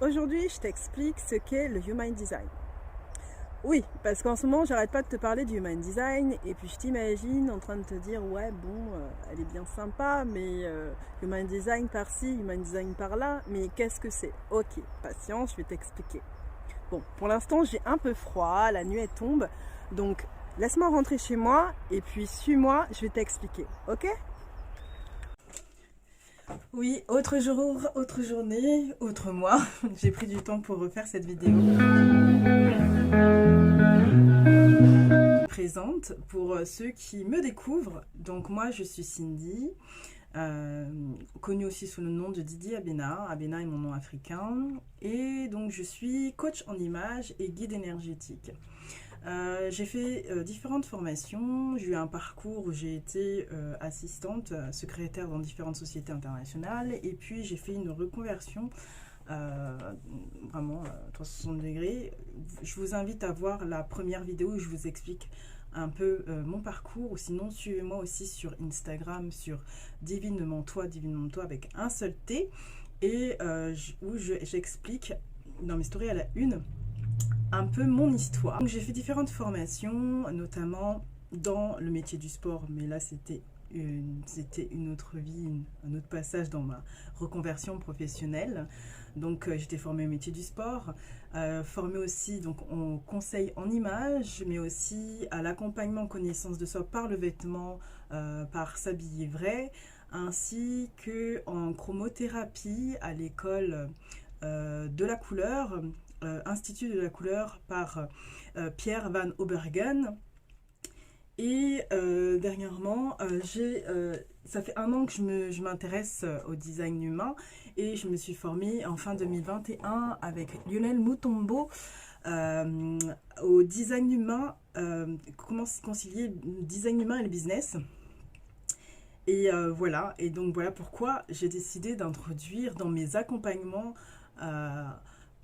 Aujourd'hui, je t'explique ce qu'est le Human Design. Oui, parce qu'en ce moment, j'arrête pas de te parler du Human Design et puis je t'imagine en train de te dire ouais, bon, elle est bien sympa, mais Human Design par-ci, Human Design par-là, mais qu'est-ce que c'est? Ok, patience, je vais t'expliquer. Bon, pour l'instant, j'ai un peu froid, la nuit elle tombe, donc laisse-moi rentrer chez moi et puis suis-moi, je vais t'expliquer, ok? Oui, autre jour, autre journée, autre mois. J'ai pris du temps pour refaire cette vidéo. Présente pour ceux qui me découvrent. Donc moi, je suis Cindy, connue aussi sous le nom de Didi Abena. Abena est mon nom africain. Et donc je suis coach en images et guide énergétique. J'ai fait différentes formations, j'ai eu un parcours où j'ai été assistante, secrétaire dans différentes sociétés internationales et puis j'ai fait une reconversion vraiment 360 degrés. Je vous invite à voir la première vidéo où je vous explique un peu mon parcours, ou sinon suivez-moi aussi sur Instagram sur divinement toi avec un seul T, et où j'explique dans mes stories à la une un peu mon histoire. Donc j'ai fait différentes formations, notamment dans le métier du sport, mais là c'était une autre vie, un autre passage dans ma reconversion professionnelle. Donc j'étais formée au métier du sport, formée aussi donc en conseil en images, mais aussi à l'accompagnement connaissance de soi par le vêtement, par s'habiller vrai, ainsi que en chromothérapie à l'école de la couleur, Institut de la couleur par Pierre Van Obergen. Et dernièrement, ça fait un an que je m'intéresse au design humain et je me suis formée en fin 2021 avec Lionel Mutombo au design humain, comment concilier le design humain et le business. Et voilà, et donc voilà pourquoi j'ai décidé d'introduire dans mes accompagnements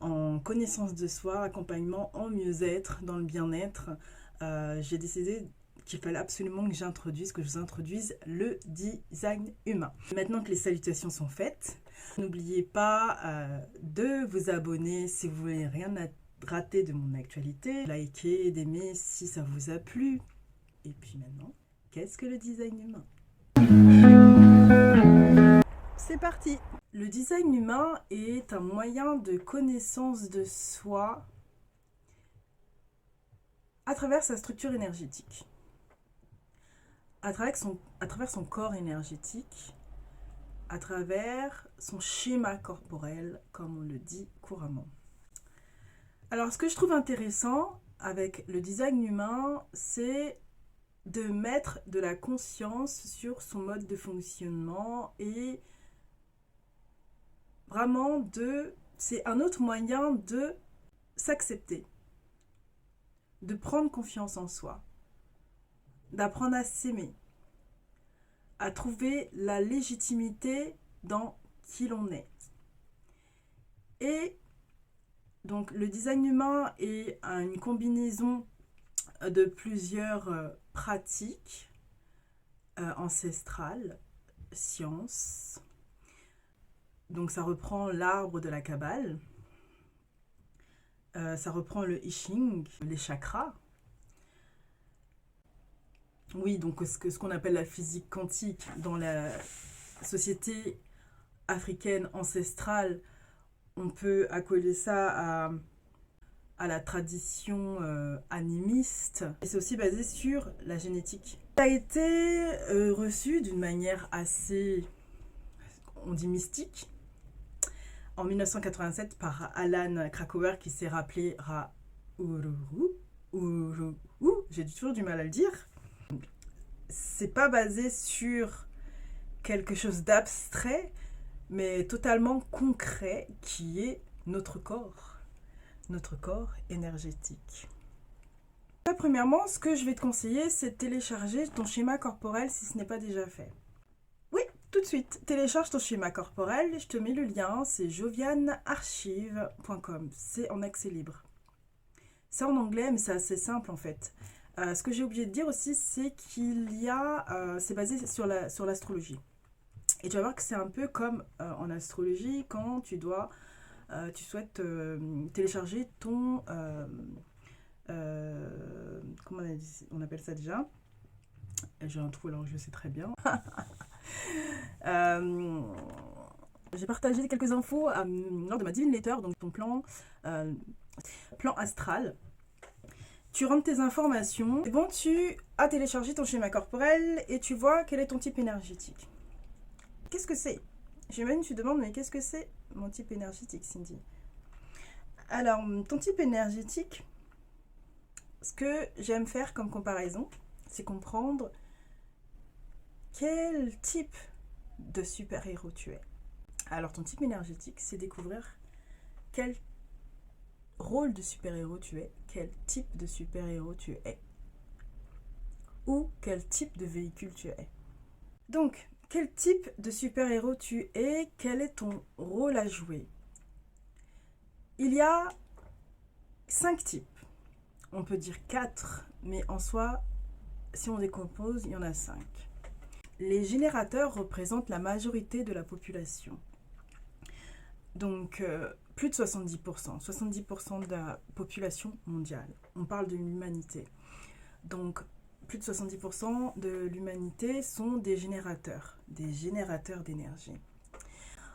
en connaissance de soi, accompagnement en mieux-être, dans le bien-être, j'ai décidé qu'il fallait absolument que je vous introduise le design humain. Maintenant que les salutations sont faites, n'oubliez pas de vous abonner si vous voulez rien rater de mon actualité, liker, d'aimer si ça vous a plu. Et puis maintenant, qu'est-ce que le design humain? C'est parti! Le design humain est un moyen de connaissance de soi à travers sa structure énergétique, à travers son corps énergétique, à travers son schéma corporel, comme on le dit couramment. Alors, ce que je trouve intéressant avec le design humain, c'est de mettre de la conscience sur son mode de fonctionnement et vraiment c'est un autre moyen de s'accepter, de prendre confiance en soi, d'apprendre à s'aimer, à trouver la légitimité dans qui l'on est. Et donc le design humain est une combinaison de plusieurs pratiques ancestrales, sciences. Donc ça reprend l'arbre de la Kabbale, ça reprend le I Ching, les chakras. Oui, donc ce qu'on appelle la physique quantique dans la société africaine ancestrale, on peut accoler ça à la tradition animiste. Et c'est aussi basé sur la génétique. Ça a été reçu d'une manière assez, on dit mystique, en 1987 par Alan Krakauer qui s'est rappelé j'ai toujours du mal à le dire. C'est pas basé sur quelque chose d'abstrait, mais totalement concret, qui est notre corps énergétique. Là, premièrement, ce que je vais te conseiller, c'est de télécharger ton schéma corporel si ce n'est pas déjà fait. Oui, tout de suite, télécharge ton schéma corporel, je te mets le lien, c'est jovianarchive.com, c'est en accès libre. C'est en anglais, mais c'est assez simple en fait. Ce que j'ai oublié de dire aussi, c'est c'est basé sur l'astrologie. Et tu vas voir que c'est un peu comme en astrologie, quand tu dois tu souhaites télécharger ton... comment on appelle ça déjà? J'ai un trou alors je sais très bien. J'ai partagé quelques infos lors de ma Divine Letter, donc ton plan astral. Tu rentres tes informations. Bon, tu as téléchargé ton schéma corporel et tu vois quel est ton type énergétique. Qu'est-ce que c'est? J'imagine que tu te demandes, mais qu'est-ce que c'est mon type énergétique, Cindy? Alors, ton type énergétique, ce que j'aime faire comme comparaison, c'est comprendre quel type de super-héros tu es. Alors, ton type énergétique, c'est découvrir quel rôle de super-héros tu es, quel type de super-héros tu es, ou quel type de véhicule tu es. Donc, quel type de super-héros tu es, quel est ton rôle à jouer? Il y a 5 types. On peut dire 4, mais en soi, si on décompose, il y en a 5. Les générateurs représentent la majorité de la population. Donc, plus de 70%. 70% de la population mondiale. On parle de l'humanité. Donc, plus de 70% de l'humanité sont des générateurs d'énergie.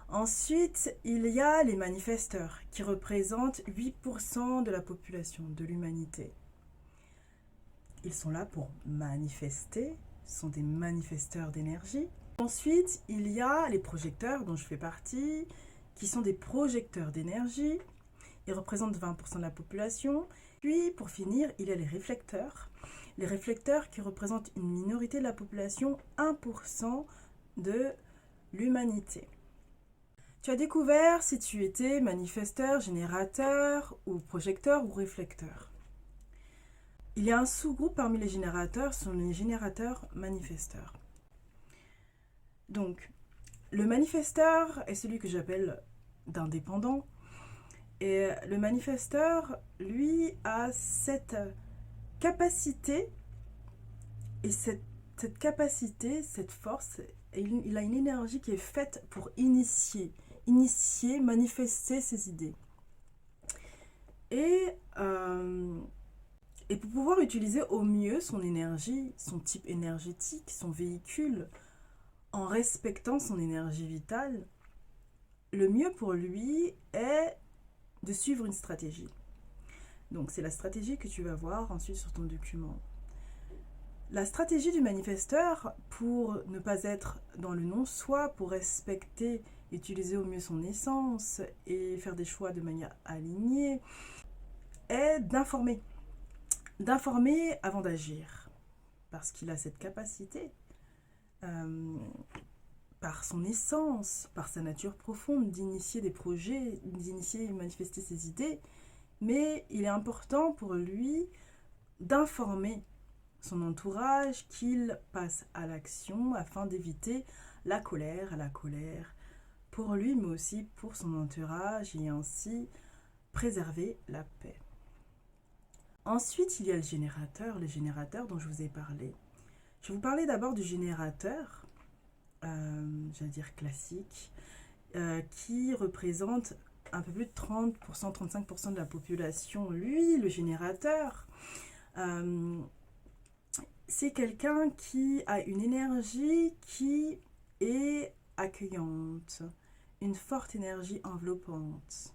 Ensuite, il y a les manifesteurs qui représentent 8% de la population de l'humanité. Ils sont là pour manifester, sont des manifesteurs d'énergie. Ensuite, il y a les projecteurs dont je fais partie, qui sont des projecteurs d'énergie. Ils représentent 20% de la population. Puis, pour finir, il y a les réflecteurs. Les réflecteurs qui représentent une minorité de la population, 1% de l'humanité. Tu as découvert si tu étais manifesteur, générateur, ou projecteur ou réflecteur. Il y a un sous-groupe parmi les générateurs, ce sont les générateurs manifesteurs. Donc, le manifesteur est celui que j'appelle d'indépendant. Et le manifesteur, lui, a cette capacité, et cette capacité, cette force, il a une énergie qui est faite pour initier, manifester ses idées. Et pour pouvoir utiliser au mieux son énergie, son type énergétique, son véhicule, en respectant son énergie vitale, le mieux pour lui est de suivre une stratégie. Donc c'est la stratégie que tu vas voir ensuite sur ton document. La stratégie du manifesteur, pour ne pas être dans le non-soi, pour respecter, utiliser au mieux son essence et faire des choix de manière alignée, est d'informer. D'informer avant d'agir. Parce qu'il a cette capacité, par son essence, par sa nature profonde, d'initier des projets, d'initier et manifester ses idées. Mais il est important pour lui d'informer son entourage qu'il passe à l'action afin d'éviter la colère pour lui, mais aussi pour son entourage et ainsi préserver la paix. Ensuite, il y a le générateur dont je vous ai parlé. Je vais vous parler d'abord du générateur, j'allais dire classique, qui représente un peu plus de 30%, 35% de la population. Lui, le générateur, c'est quelqu'un qui a une énergie qui est accueillante, une forte énergie enveloppante.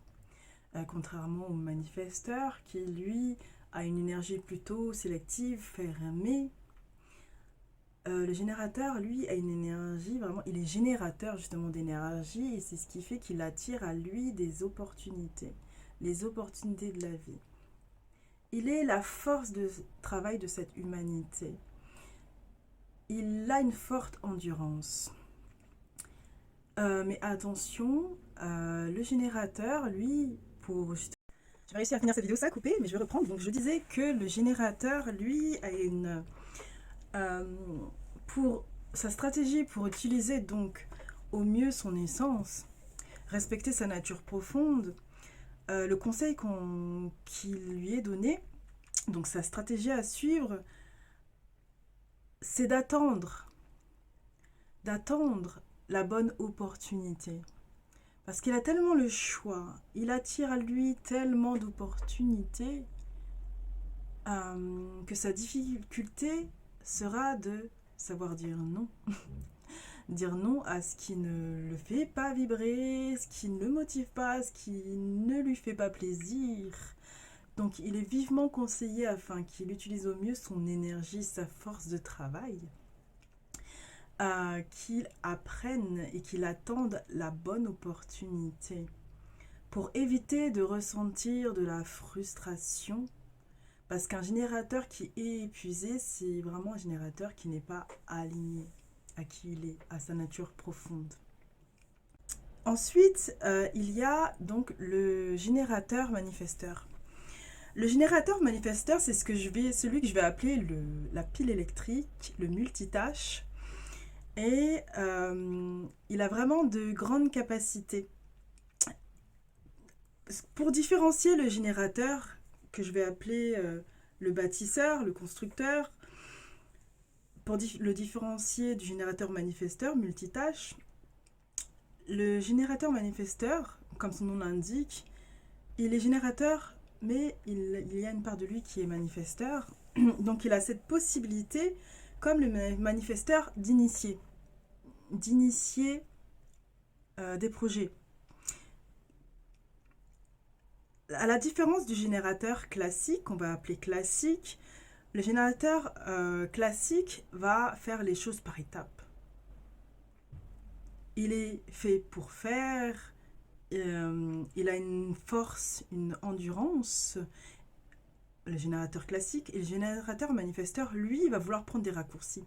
Contrairement au manifesteur qui, lui, a une énergie plutôt sélective, fermée. Le générateur, lui, a une énergie, vraiment, il est générateur justement d'énergie et c'est ce qui fait qu'il attire à lui des opportunités, les opportunités de la vie. Il est la force de travail de cette humanité. Il a une forte endurance. Mais attention, le générateur, lui, j'ai réussi à finir cette vidéo, ça a coupé, mais je vais reprendre. Donc je disais que le générateur, lui, a une... pour sa stratégie, pour utiliser donc au mieux son essence, respecter sa nature profonde, le conseil qui lui est donné, donc sa stratégie à suivre, c'est d'attendre la bonne opportunité. Parce qu'il a tellement le choix, il attire à lui tellement d'opportunités que sa difficulté sera de savoir dire non. Dire non à ce qui ne le fait pas vibrer, ce qui ne le motive pas, ce qui ne lui fait pas plaisir. Donc il est vivement conseillé afin qu'il utilise au mieux son énergie, sa force de travail, qu'il apprenne et qu'il attende la bonne opportunité pour éviter de ressentir de la frustration. Parce qu'un générateur qui est épuisé, c'est vraiment un générateur qui n'est pas aligné à qui il est, à sa nature profonde. Ensuite, il y a donc le générateur manifesteur. Le générateur manifesteur, c'est celui que je vais appeler la pile électrique, le multitâche. Et il a vraiment de grandes capacités. Pour différencier le générateur, que je vais appeler le bâtisseur, le constructeur, pour le différencier du générateur manifesteur, multitâche, le générateur manifesteur, comme son nom l'indique, il est générateur, mais il y a une part de lui qui est manifesteur. Donc il a cette possibilité, comme le manifesteur, d'initier des projets. À la différence du générateur classique, qu'on va appeler classique, le générateur classique va faire les choses par étapes. Il est fait pour faire, il a une force, une endurance, le générateur classique, et le générateur manifesteur, lui, il va vouloir prendre des raccourcis.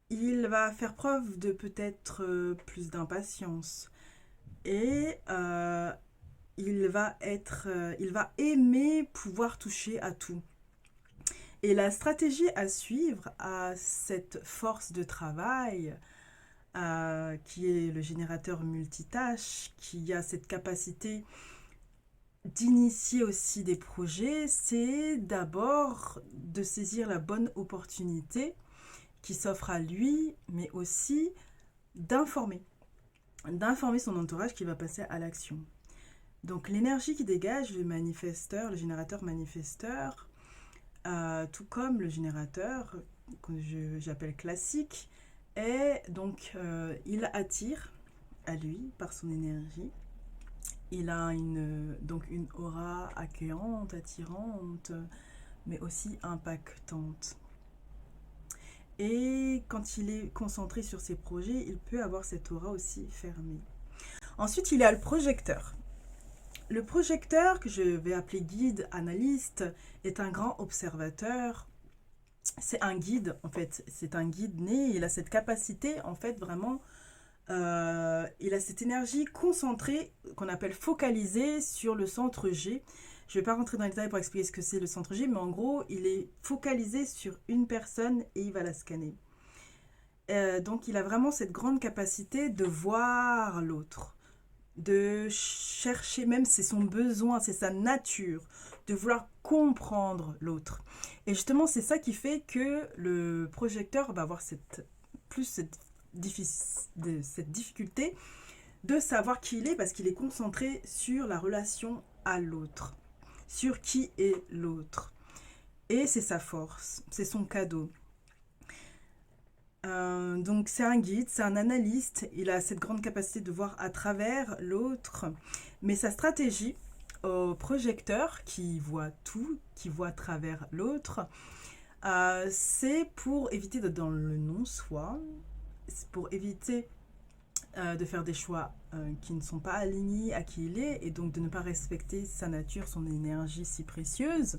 Il va faire preuve de peut-être plus d'impatience. Et il va aimer pouvoir toucher à tout. Et la stratégie à suivre à cette force de travail, qui est le générateur multitâche, qui a cette capacité d'initier aussi des projets, c'est d'abord de saisir la bonne opportunité qui s'offre à lui, mais aussi d'informer son entourage qui va passer à l'action. Donc l'énergie qui dégage le manifesteur, le générateur manifesteur, tout comme le générateur que j'appelle classique, et donc il attire à lui par son énergie. Il a donc une aura accueillante, attirante, mais aussi impactante. Et quand il est concentré sur ses projets, il peut avoir cette aura aussi fermée. Ensuite, il y a le projecteur. Le projecteur, que je vais appeler guide, analyste, est un grand observateur. C'est un guide, en fait. C'est un guide né. Il a cette capacité, en fait, vraiment. Il a cette énergie concentrée, qu'on appelle focalisée sur le centre G. Je ne vais pas rentrer dans les détails pour expliquer ce que c'est le centre G, mais en gros, il est focalisé sur une personne et il va la scanner. Donc, il a vraiment cette grande capacité de voir l'autre, de chercher, même c'est son besoin, c'est sa nature, de vouloir comprendre l'autre. Et justement, c'est ça qui fait que le projecteur va avoir cette difficulté de savoir qui il est, parce qu'il est concentré sur la relation à l'autre, sur qui est l'autre. Et c'est sa force, c'est son cadeau. Donc c'est un guide, c'est un analyste, il a cette grande capacité de voir à travers l'autre, mais sa stratégie au projecteur qui voit tout, qui voit à travers l'autre, c'est pour éviter d'être dans le non-soi, c'est pour éviter de faire des choix qui ne sont pas alignés à qui il est, et donc de ne pas respecter sa nature, son énergie si précieuse.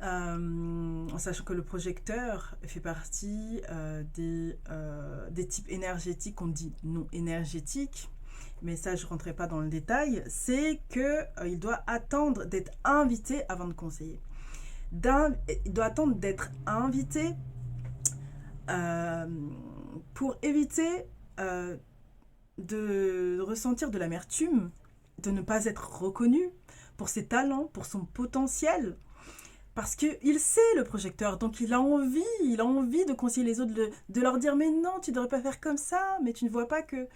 En sachant que le projecteur fait partie des types énergétiques qu'on dit non énergétiques, mais ça je ne rentrerai pas dans le détail, c'est qu'il doit attendre d'être invité avant de conseiller. Il doit attendre d'être invité pour éviter de ressentir de l'amertume, de ne pas être reconnu pour ses talents, pour son potentiel. Parce qu'il sait, le projecteur, donc il a envie de conseiller les autres, de leur dire « Mais non, tu ne devrais pas faire comme ça, mais tu ne vois pas que... »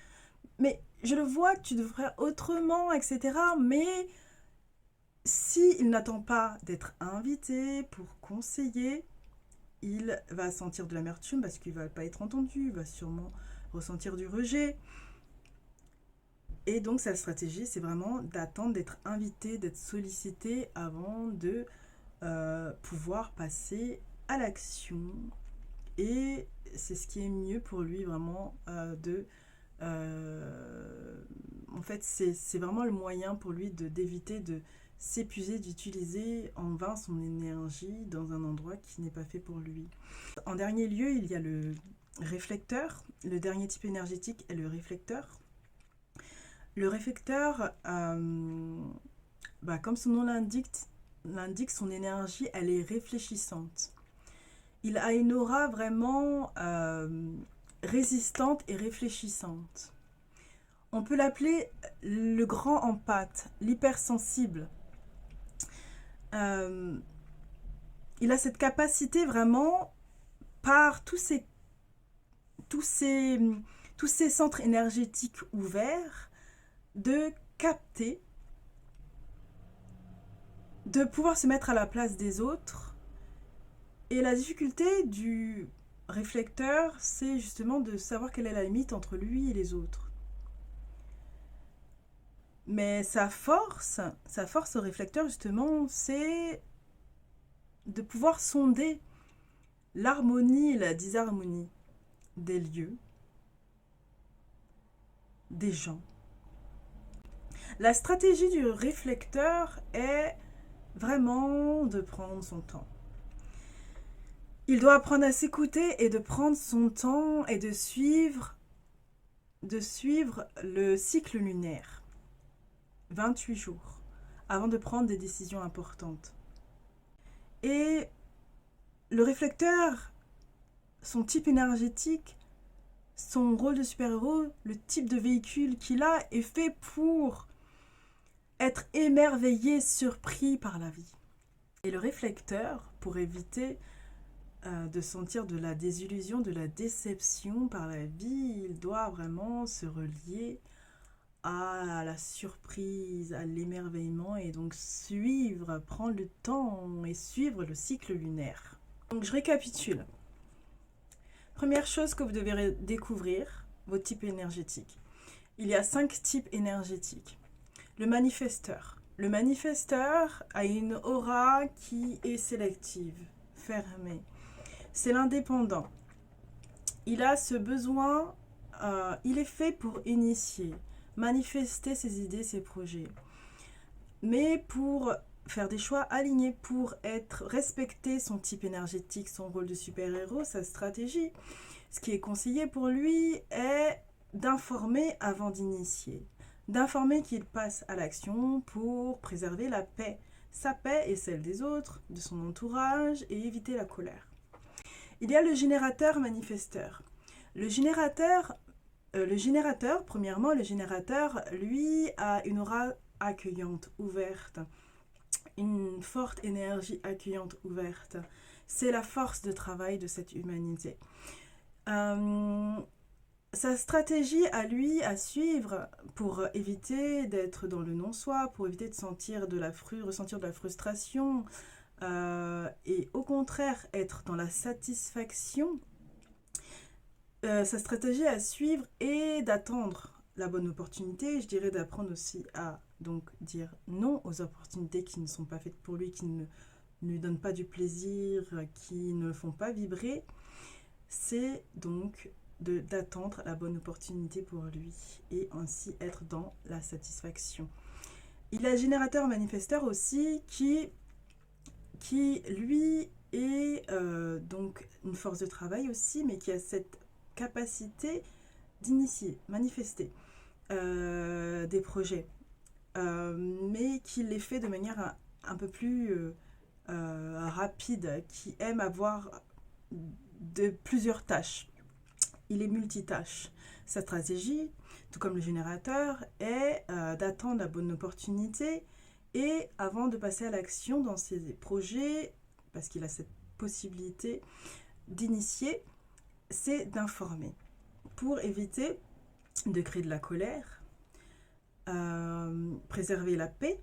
Mais je le vois que tu devrais autrement, etc. Mais s'il n'attend pas d'être invité pour conseiller, il va sentir de l'amertume parce qu'il ne va pas être entendu, il va sûrement ressentir du rejet. Et donc sa stratégie, c'est vraiment d'attendre d'être invité, d'être sollicité avant de pouvoir passer à l'action. Et c'est ce qui est mieux pour lui vraiment en fait, c'est vraiment le moyen pour lui d'éviter de s'épuiser, d'utiliser en vain son énergie dans un endroit qui n'est pas fait pour lui. En dernier lieu, il y a le réflecteur. Le dernier type énergétique est le réflecteur. Le réflecteur, comme son nom l'indique, son énergie, elle est réfléchissante. Il a une aura vraiment résistante et réfléchissante. On peut l'appeler le grand empathe, l'hypersensible. Il a cette capacité vraiment, par tous ces centres énergétiques ouverts, de capter, de pouvoir se mettre à la place des autres. Et la difficulté du réflecteur, c'est justement de savoir quelle est la limite entre lui et les autres. Mais sa force au réflecteur, justement, c'est de pouvoir sonder l'harmonie et la disharmonie des lieux, des gens. La stratégie du réflecteur est vraiment de prendre son temps. Il doit apprendre à s'écouter et de prendre son temps et de suivre le cycle lunaire. 28 jours, avant de prendre des décisions importantes. Et le réflecteur, son type énergétique, son rôle de super-héros, le type de véhicule qu'il a est fait pour être émerveillé, surpris par la vie. Et le réflecteur, pour éviter de sentir de la désillusion, de la déception par la vie, il doit vraiment se relier à la surprise, à l'émerveillement et donc prendre le temps et suivre le cycle lunaire. Donc je récapitule. Première chose que vous devez découvrir, votre type énergétique. Il y a 5 types énergétiques. Le manifesteur. Le manifesteur a une aura qui est sélective, fermée. C'est l'indépendant. Il a ce besoin, il est fait pour initier, manifester ses idées, ses projets. Mais pour faire des choix alignés, pour respecter son type énergétique, son rôle de super-héros, sa stratégie, ce qui est conseillé pour lui est d'informer avant d'initier. D'informer qu'il passe à l'action pour préserver la paix. Sa paix et celle des autres, de son entourage, et éviter la colère. Il y a le générateur manifesteur. Le générateur, premièrement, le générateur, lui, a une aura accueillante, ouverte, une forte énergie accueillante, ouverte. C'est la force de travail de cette humanité. Sa stratégie à lui, à suivre, pour éviter d'être dans le non-soi, pour éviter de ressentir de la frustration, et au contraire être dans la satisfaction, sa stratégie à suivre est d'attendre la bonne opportunité. Je dirais d'apprendre aussi à donc dire non aux opportunités qui ne sont pas faites pour lui, qui ne lui donnent pas du plaisir, qui ne le font pas vibrer. C'est donc d'attendre la bonne opportunité pour lui et ainsi être dans la satisfaction. Il y a le générateur manifesteur aussi qui lui est donc une force de travail aussi, mais qui a cette capacité d'initier, manifester des projets, mais qui les fait de manière un peu plus rapide, qui aime avoir de plusieurs tâches. Il est multitâche. Sa stratégie, tout comme le générateur, est d'attendre la bonne opportunité et avant de passer à l'action dans ses projets, parce qu'il a cette possibilité d'initier, c'est d'informer pour éviter de créer de la colère, préserver la paix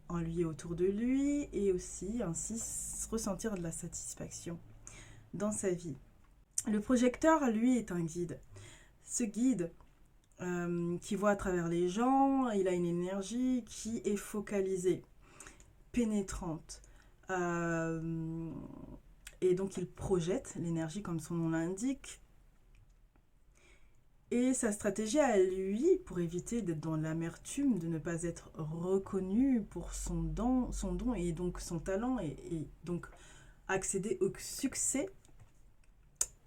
en lui et autour de lui, et aussi ainsi ressentir de la satisfaction dans sa vie. Le projecteur, lui, est un guide. Ce guide qui voit à travers les gens, il a une énergie qui est focalisée, pénétrante. Et donc il projette l'énergie comme son nom l'indique. Et sa stratégie à lui, pour éviter d'être dans l'amertume, de ne pas être reconnu pour son don et donc son talent, et donc accéder au succès,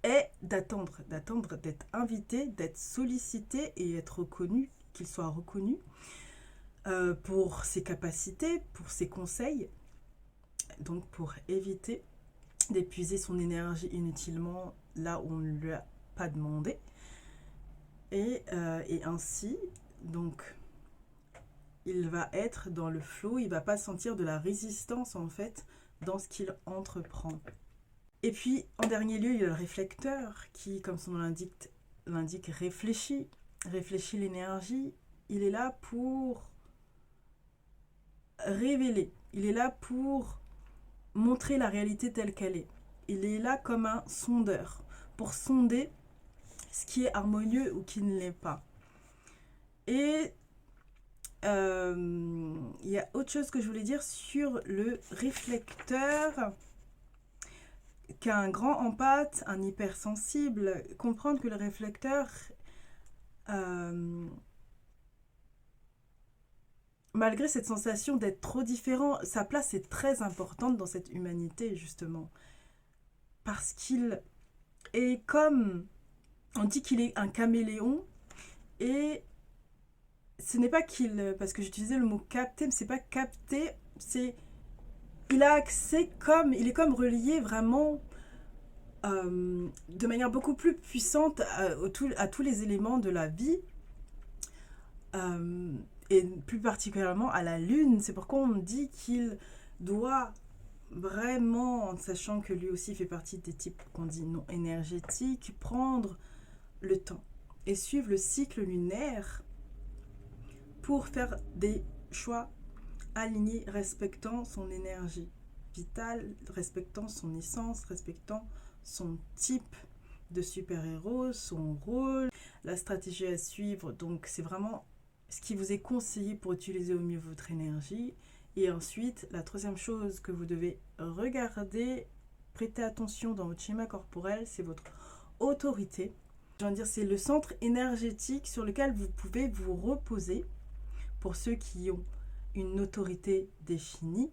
est d'attendre d'être invité, d'être sollicité et être reconnu, qu'il soit reconnu pour ses capacités, pour ses conseils, donc pour éviter d'épuiser son énergie inutilement là où on ne lui a pas demandé. Et ainsi, donc, il va être dans le flow, il ne va pas sentir de la résistance en fait dans ce qu'il entreprend. Et puis, en dernier lieu, il y a le réflecteur qui, comme son nom l'indique, réfléchit l'énergie. Il est là pour révéler, il est là pour montrer la réalité telle qu'elle est. Il est là comme un sondeur, pour sonder ce qui est harmonieux ou qui ne l'est pas. Et il y a autre chose que je voulais dire sur le réflecteur, qu'un grand empathe, un hypersensible, comprendre que le réflecteur, malgré cette sensation d'être trop différent, sa place est très importante dans cette humanité, justement. Parce qu'il est comme... On dit qu'il est un caméléon, et ce n'est pas qu'il... Parce que j'utilisais le mot capter, mais c'est pas capter, c'est... Il a accès comme... Il est comme relié vraiment de manière beaucoup plus puissante à tous les éléments de la vie, et plus particulièrement à la lune. C'est pourquoi on dit qu'il doit vraiment, en sachant que lui aussi fait partie des types qu'on dit non énergétiques, prendre le temps et suivre le cycle lunaire pour faire des choix alignés, respectant son énergie vitale, respectant son essence, respectant son type de super-héros, son rôle, la stratégie à suivre. Donc c'est vraiment ce qui vous est conseillé pour utiliser au mieux votre énergie. Et ensuite, la troisième chose que vous devez regarder, prêter attention dans votre schéma corporel, c'est votre autorité. Je veux dire, c'est le centre énergétique sur lequel vous pouvez vous reposer pour ceux qui ont une autorité définie.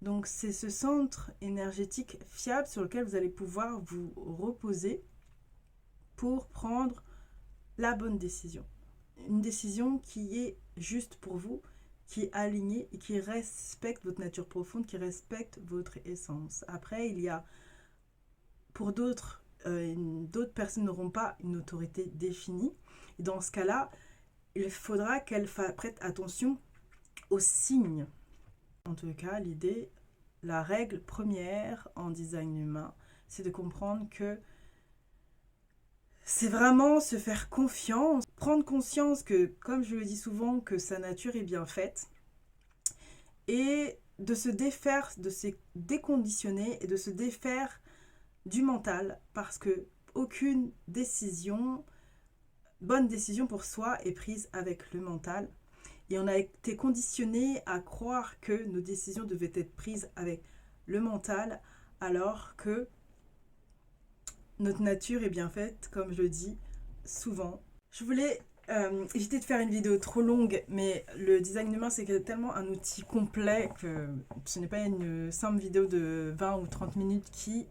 Donc, c'est ce centre énergétique fiable sur lequel vous allez pouvoir vous reposer pour prendre la bonne décision. Une décision qui est juste pour vous, qui est alignée et qui respecte votre nature profonde, qui respecte votre essence. Après, il y a, pour d'autres personnes n'auront pas une autorité définie. Et dans ce cas-là, il faudra qu'elles prêtent attention aux signes. En tout cas, l'idée, la règle première en design humain, c'est de comprendre que c'est vraiment se faire confiance, prendre conscience que, comme je le dis souvent, que sa nature est bien faite, et de se défaire, de se déconditionner et de se défaire du mental, parce que aucune décision, bonne décision pour soi, est prise avec le mental. Et on a été conditionné à croire que nos décisions devaient être prises avec le mental, alors que notre nature est bien faite, comme je le dis souvent. Je voulais éviter de faire une vidéo trop longue, mais le design humain, c'est tellement un outil complet que ce n'est pas une simple vidéo de 20 ou 30 minutes qui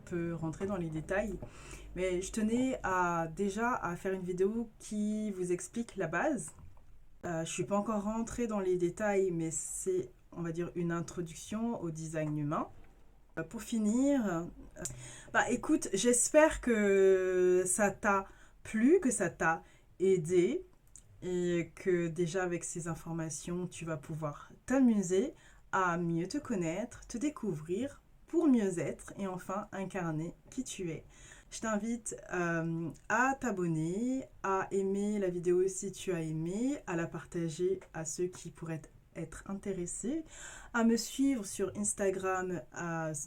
peut rentrer dans les détails. Mais je tenais déjà à faire une vidéo qui vous explique la base. Je ne suis pas encore rentrée dans les détails, mais c'est, on va dire, une introduction au design humain. Pour finir, écoute, j'espère que ça t'a plu, que ça t'a aidé, et que déjà avec ces informations, tu vas pouvoir t'amuser à mieux te connaître, te découvrir pour mieux être et enfin incarner qui tu es. Je t'invite à t'abonner, à aimer la vidéo si tu as aimé, à la partager à ceux qui pourraient être intéressés, à me suivre sur Instagram,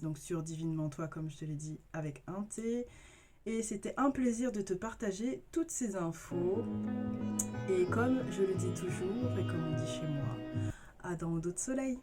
donc sur Divinement Toi, comme je te l'ai dit, avec un T. Et c'était un plaisir de te partager toutes ces infos. Et comme je le dis toujours, et comme on dit chez moi, à dans d'autres soleils.